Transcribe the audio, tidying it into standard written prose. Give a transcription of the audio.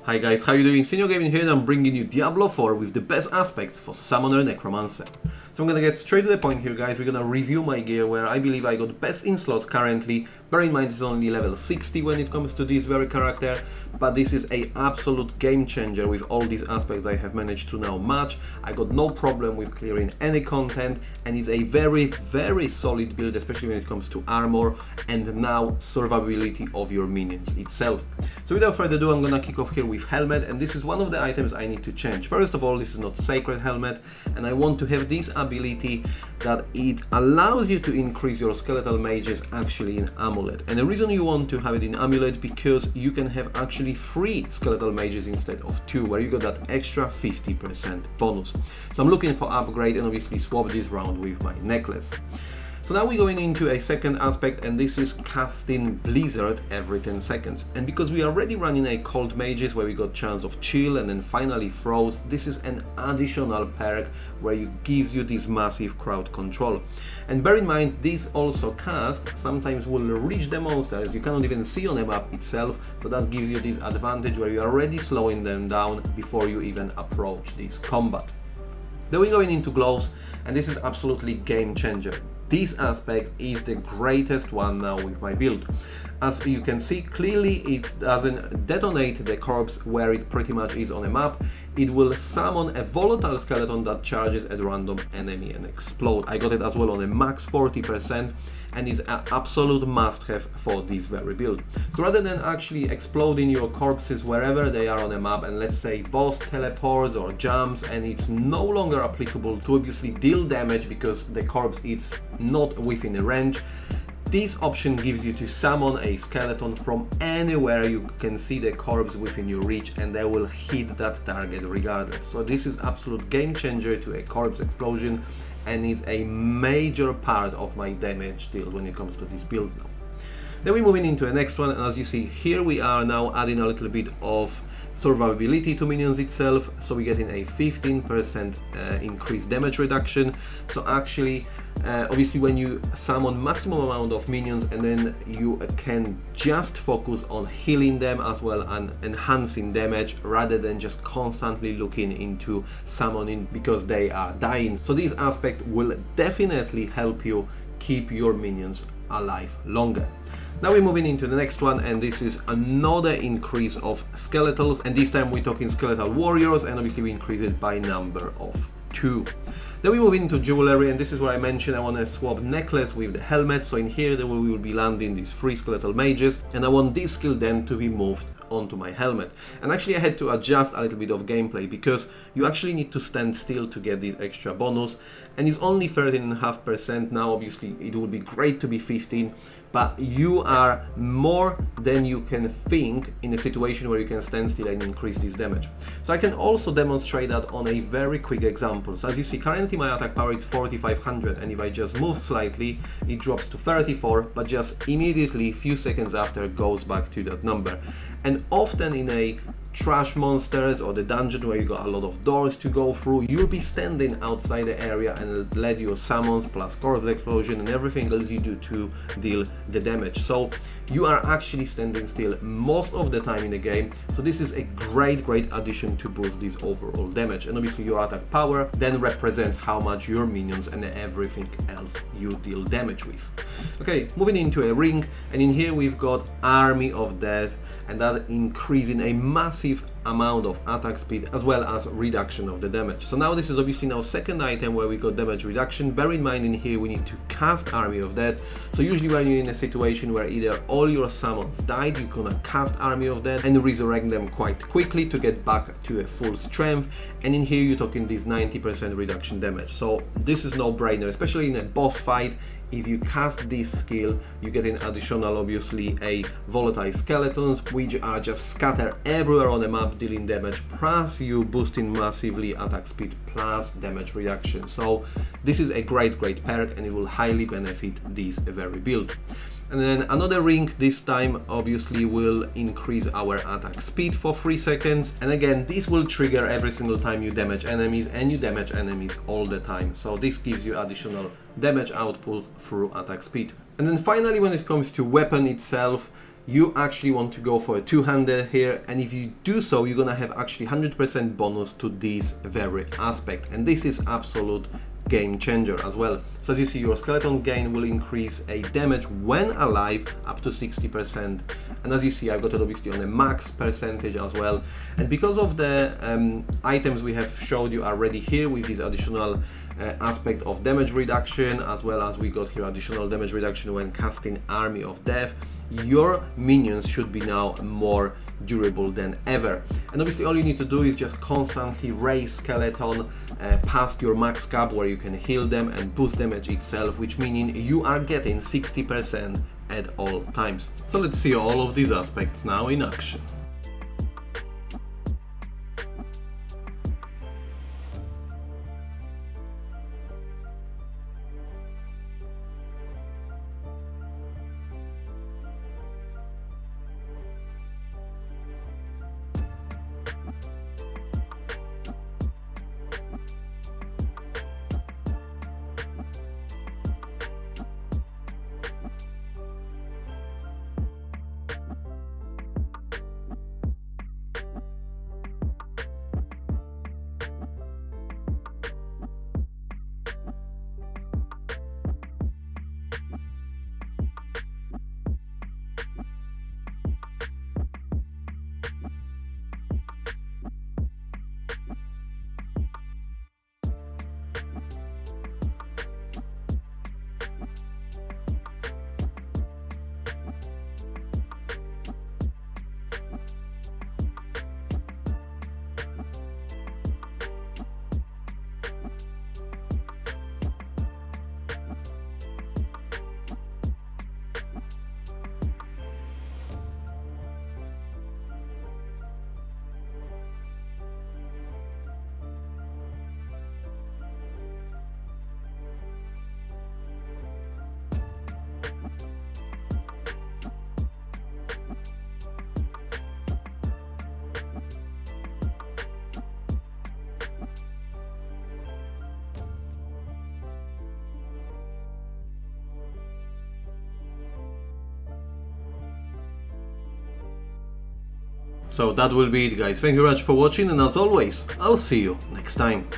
Hi guys, how you doing? Senior Gaming here and I'm bringing you Diablo 4 with the best aspects for Summoner Necromancer. So I'm gonna get straight to the point here guys, we're gonna review my gear where I believe I got best in slot currently. Bear in mind it's only level 60 when it comes to this very character, but this is a absolute game changer with all these aspects I have managed to now match. I got no problem with clearing any content and it's a very solid build, especially when it comes to armor and now survivability of your minions itself. So without further ado, I'm gonna kick off here with helmet, and this is one of the items I need to change. First of all, this is not sacred helmet and I want to have this ability that it allows you to increase your skeletal mages actually in amulet. And the reason you want to have it in amulet because you can have actually 3 skeletal mages instead of 2, where you got that extra 50% bonus. So I'm looking for upgrade and obviously swap this round with my necklace. So now we're going into a second aspect, and this is casting Blizzard every 10 seconds. And because we are already running a cold mages where we got chance of chill and then finally froze, this is an additional perk where it gives you this massive crowd control. And bear in mind, this also cast sometimes will reach the monsters you cannot even see on the map itself, so that gives you this advantage where you're already slowing them down before you even approach this combat. Then we're going into gloves, and this is absolutely game changer. This aspect is the greatest one now with my build. As you can see clearly, it doesn't detonate the corpse where it pretty much is on a map. It will summon a volatile skeleton that charges at random enemy and explode. I got it as well on a max 40% and is an absolute must-have for this very build. So rather than actually exploding your corpses wherever they are on a map, and let's say boss teleports or jumps and it's no longer applicable to obviously deal damage because the corpse is not within a range, this option gives you to summon a skeleton from anywhere you can see the corpse within your reach, and they will hit that target regardless. So this is absolute game changer to a corpse explosion and is a major part of my damage deal when it comes to this build now. Then we're moving into the next one, and as you see here we are now adding a little bit of survivability to minions itself, so we're getting a 15% increased damage reduction. So actually obviously when you summon maximum amount of minions and then you can just focus on healing them as well and enhancing damage rather than just constantly looking into summoning because they are dying. So this aspect will definitely help you keep your minions alive longer. Now we're moving into the next one, and this is another increase of skeletals, and this time we're talking skeletal warriors, and obviously we increase it by number of 2. Then we move into jewelry, and this is where I mentioned I want to swap necklace with the helmet. So in here we will be landing these 3 skeletal mages, and I want this skill then to be moved onto my helmet. And actually I had to adjust a little bit of gameplay because you actually need to stand still to get this extra bonus, and it's only 13.5%. Now obviously it would be great to be 15, but you are more than you can think in a situation where you can stand still and increase this damage. So I can also demonstrate that on a very quick example. So as you see, currently my attack power is 4500, and if I just move slightly it drops to 34, but just immediately few seconds after goes back to that number. And often in a trash monsters or the dungeon where you got a lot of doors to go through, you'll be standing outside the area and let your summons plus corpse explosion and everything else you do to deal the damage. So you are actually standing still most of the time in the game. So this is a great addition to boost this overall damage. And obviously your attack power then represents how much your minions and everything else you deal damage with. Okay, moving into a ring, and in here we've got Army of Death, and that increasing a massive amount of attack speed as well as reduction of the damage. So now this is obviously now second item where we got damage reduction. Bear in mind in here we need to cast Army of Death. So usually when you're in a situation where either all your summons died, you're gonna cast Army of Death and resurrect them quite quickly to get back to a full strength. And in here you're talking this 90% reduction damage. So this is no brainer, especially in a boss fight. If you cast this skill, you get an additional, obviously, a volatile skeletons, which are just scattered everywhere on the map dealing damage, plus you boosting massively attack speed plus damage reduction. So this is a great perk, and it will highly benefit this very build. And then another ring, this time obviously will increase our attack speed for 3 seconds. And again, this will trigger every single time you damage enemies, and you damage enemies all the time. So this gives you additional damage output through attack speed. And then finally, when it comes to weapon itself, you actually want to go for a two-hander here, and if you do so, you're gonna have actually 100% bonus to this very aspect, and this is absolute game changer as well. So as you see, your skeleton gain will increase a damage when alive up to 60%, and as you see, I've got it obviously on a max percentage as well. And because of the items we have showed you already here with this additional aspect of damage reduction, as well as we got here additional damage reduction when casting Army of Death, your minions should be now more durable than ever. And obviously all you need to do is just constantly raise skeleton past your max cap where you can heal them and boost damage itself, which meaning you are getting 60% at all times. So let's see all of these aspects now in action. So that will be it, guys. Thank you very much for watching, and as always, I'll see you next time.